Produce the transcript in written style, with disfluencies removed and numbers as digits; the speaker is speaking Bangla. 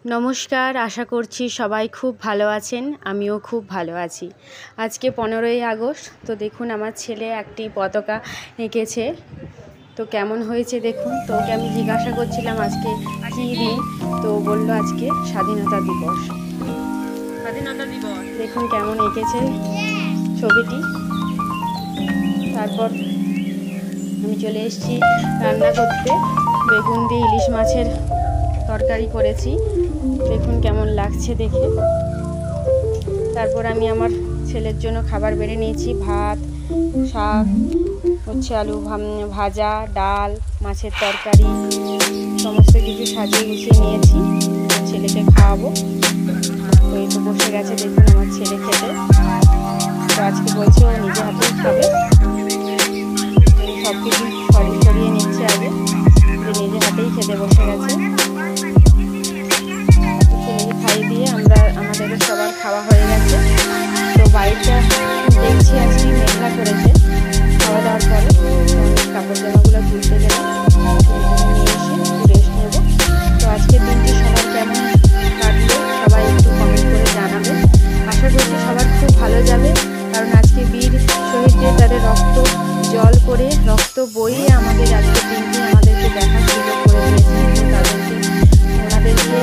নমস্কার, আশা করছি সবাই খুব ভালো আছেন। আমিও খুব ভালো আছি। আজকে 15ই আগস্ট। তো দেখুন আমার ছেলে একটি পতাকা এঁকেছে। তো কেমন হয়েছে দেখুন। তো ওকে আমি জিজ্ঞাসা করছিলাম আজকে কী দিন, তো বলল আজকে স্বাধীনতা দিবস। দেখুন কেমন এঁকেছে ছবিটি। তারপর আমি চলে এসেছি রান্না করতে। বেগুন দিয়ে ইলিশ মাছের তরকারি করেছি, দেখুন কেমন লাগছে দেখে। তারপর আমি আমার ছেলের জন্য খাবার বেড়ে নিয়েছি, ভাত, শাক, হচ্ছে আলু ভাজা, ডাল, মাছের তরকারি, সমস্ত কিছু সাজিয়ে গুছিয়ে নিয়েছি। ছেলেকে খাওয়াবো। তো এই তো বসে গেছে দেখুন আমার ছেলে খেতে। তো আজকে বলছে ও নিজে হাতেই খাবে। সব কিছু সরিয়ে নিচ্ছে আগে, যে নিজে হাতেই খেতে বসে গেছে। ছেলেকে খাইয়ে দিয়ে আমাদেরও সবার খাওয়া হয়ে গেছে। তো বাড়িটা দেখছি আজকে মেঘলা করেছে। খাওয়া দাওয়ার পরে কাপড় জামাগুলো তুলতে গেলাম, নিয়ে এসে রেস্ট নেব। তো আজকের দিনটি সবার কেমন কাটলো সবাই একটু কমেন্ট করে জানাবে। আশা করছি সবার খুব ভালো যাবে, কারণ আজকে বীর শহীদদের তাদের রক্ত জল করে, রক্ত বইয়ে আমাদের আজকের দিনটি আমাদেরকে দেখার সুযোগ করে দিয়েছে। তো ওনাদেরকে